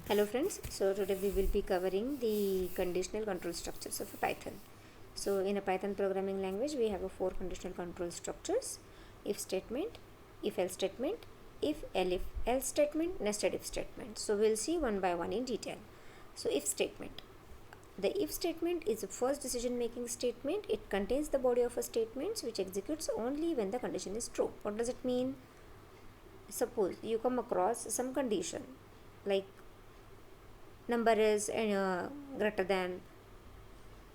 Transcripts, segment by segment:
Hello friends, so today we will be covering the conditional control structures of a Python. So in a Python programming language we have four conditional control structures: if statement, if else statement, if else statement, nested if statement. So we'll see one by one in detail. So if statement. The if statement is the first decision making statement. It contains the body of a statement which executes only when the condition is true. What does it mean? Suppose you come across some condition like number is greater than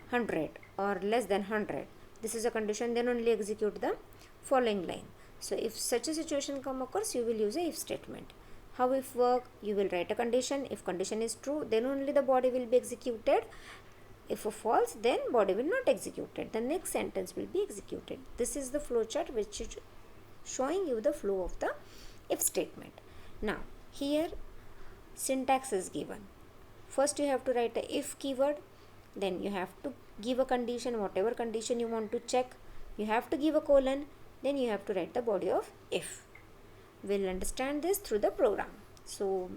100 or less than 100. This is a condition, then only execute the following line. So if such a situation come occurs, you will use a if statement. How if work? You will write a condition. If condition is true, then only the body will be executed. If a false, then body will not executed. The next sentence will be executed. This is the flowchart which is showing you the flow of the if statement. Now here syntax is given. First you have to write a if keyword, then you have to give a condition, whatever condition you want to check, you have to give a colon, then you have to write the body of if. We'll understand this through the program. So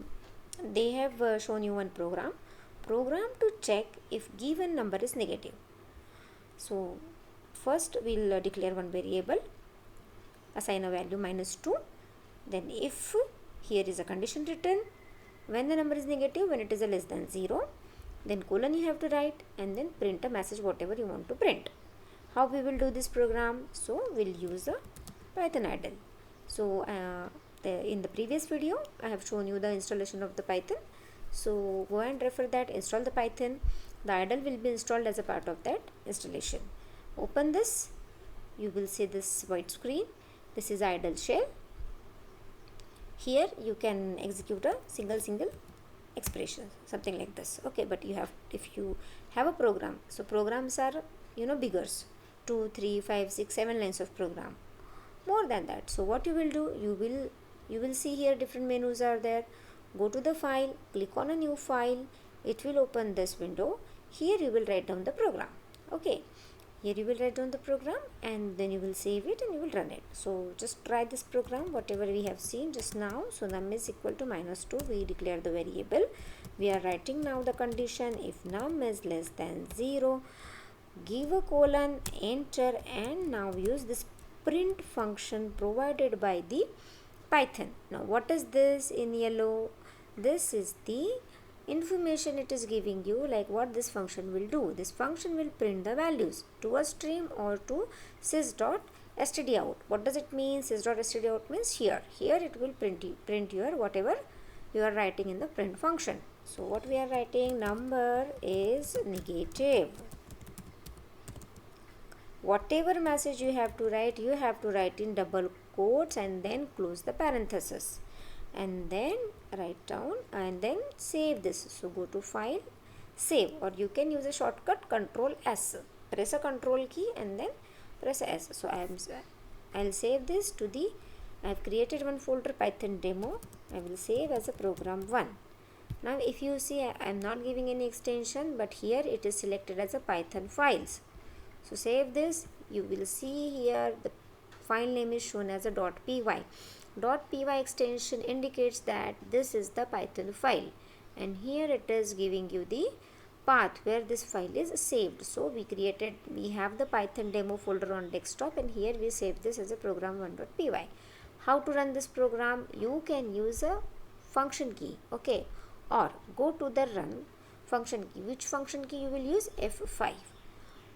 they have shown you one program to check if given number is negative. So first we'll declare one variable, assign a value -2, then if here is a condition written, when the number is negative, when it is a less than 0, then colon you have to write and then print a message whatever you want to print. How we will do this program? So we'll use a Python idle. So in the previous video I have shown you the installation of the Python. So go and refer that, install the Python. The idle will be installed as a part of that installation. Open this, you will see this white screen. This is idle shell. Here you can execute a single expression, something like this. Okay, but if you have a program, so programs are bigger, 2, 3, 5, 6, 7 lines of program, more than that. So what you will do, you will see here different menus are there. Go to the file, click on a new file, it will open this window. Here you will write down the program. Okay, here you will write down the program and then you will save it and you will run it. So just try this program, whatever we have seen just now. So num is equal to -2, we declare the variable. We are writing now the condition, if num is less than 0, give a colon, enter, and now use this print function provided by the Python. Now what is this in yellow? This is the information it is giving you, like what this function will do. This function will print the values to a stream or to sys.stdout. What does it mean? Sys.stdout means here it will print your whatever you are writing in the print function. So what we are writing, number is negative. Whatever message you have to write in double quotes and then close the parenthesis and then write down and then save this. So go to file, save, or you can use a shortcut Control S. Press a Control key and then press S. So I'll save this to the, I have created one folder, Python demo. I will save as a program 1. Now if you see, I am not giving any extension, but here it is selected as a Python files. So save this. You will see here the file name is shown as a .py. .py extension indicates that this is the Python file, and here it is giving you the path where this file is saved. So we have the Python demo folder on desktop, and here we save this as a program 1.py. How to run this program? You can use a function key, okay, or go to the run function key. Which function key you will use? F5.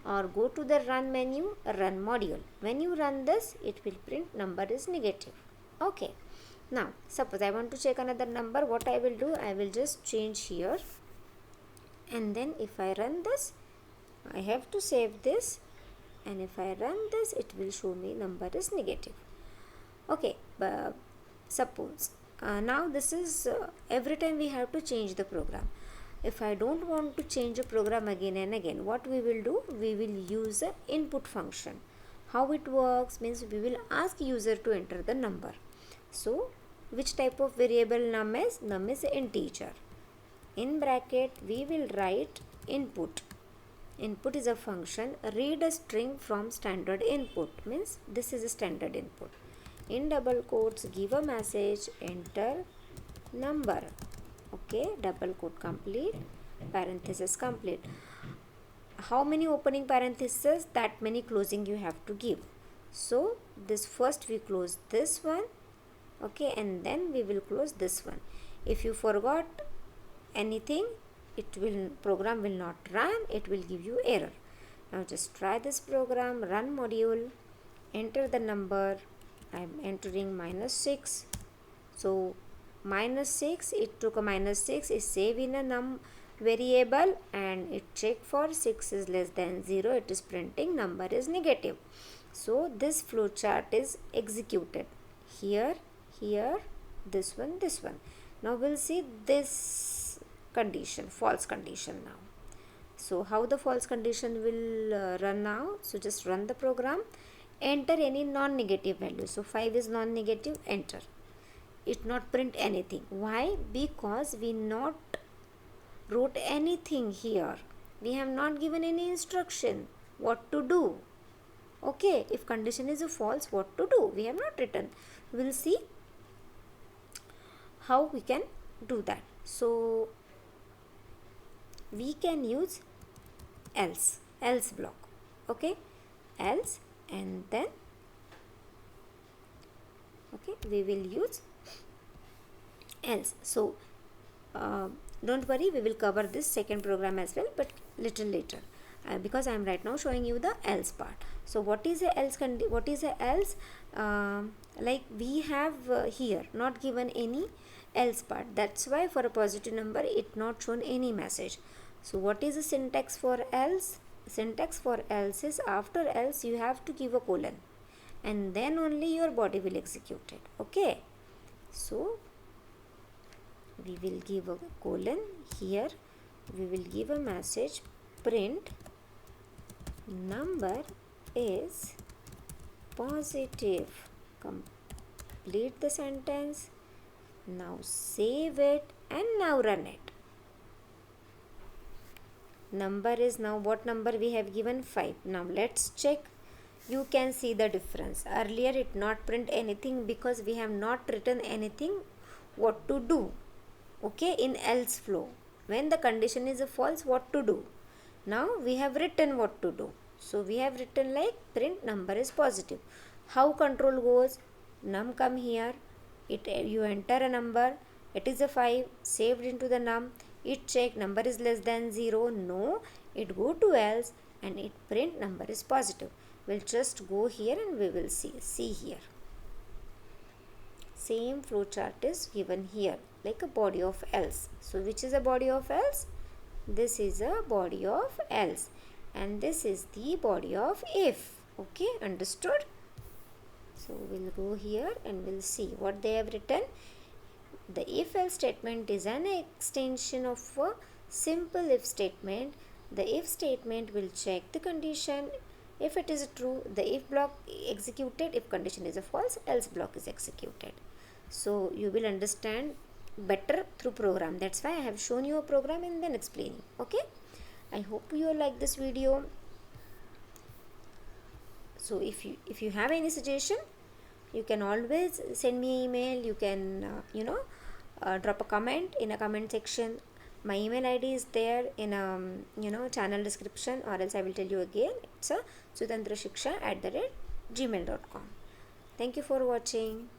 Or go to the run menu, run module. When you run this, it will print number is negative. Okay, now suppose I want to check another number. What I will do, I will just change here, and then if I run this, I have to save this, and if I run this, it will show me number is negative. Okay, but suppose now this is every time we have to change the program. If I don't want to change a program again and again, what we will do, we will use an input function. How it works means we will ask user to enter the number. So which type of variable num is? Num is integer. In bracket we will write input. Input is a function, read a string from standard input, means this is a standard input. In double quotes, give a message, enter number. Okay, double quote complete, parenthesis complete. How many opening parentheses, that many closing you have to give. So this first we close this one, okay, and then we will close this one. If you forgot anything, program will not run, it will give you error. Now just try this program, run module, enter the number. I am entering -6. So -6, it took a -6, is saved in a variable, and it check for 6 is less than 0, it is printing number is negative. So this flowchart is executed here, here, this one, this one. Now we'll see this condition, false condition now. So how the false condition will run now? So just run the program, enter any non-negative value. So 5 is non-negative, enter. It not print anything. Why? Because we not wrote anything here. We have not given any instruction what to do. Okay, if condition is a false, what to do? We have not written. We'll see how we can do that. So we can use else block. Okay, else, and then okay, we will use else. So don't worry, we will cover this second program as well, but little later, because I am right now showing you the else part. So what is a else? What is a else? Like we have here not given any else part. That's why for a positive number it not shown any message. So what is the syntax for else? Syntax for else is after else you have to give a colon, and then only your body will execute it. Okay, so we will give a colon here. We will give a message, print number is positive. Complete the sentence. Now save it and now run it. Number is now, what number we have given? 5. Now let's check. You can see the difference. Earlier it not print anything because we have not written anything what to do. Okay, in else flow, when the condition is a false, what to do? Now we have written what to do. So we have written like print number is positive. How control goes? Num come here, you enter a number, it is a 5, saved into the num, it check number is less than 0, no, it go to else, and it print number is positive. We'll just go here and we will see here. Same flowchart is given here, like a body of else. So which is a body of else? This is a body of else, and this is the body of if. Okay, understood? So we'll go here and we'll see what they have written. The if else statement is an extension of a simple if statement. The if statement will check the condition. If it is true, the if block executed. If condition is a false, else block is executed. So you will understand better through program. That's why I have shown you a program and then explaining. Okay, I hope you like this video. So if you have any suggestion, you can always send me an email. You can drop a comment in a comment section. My email ID is there in channel description, or else I will tell you again. It's a sutantrashiksha@gmail.com. Thank you for watching.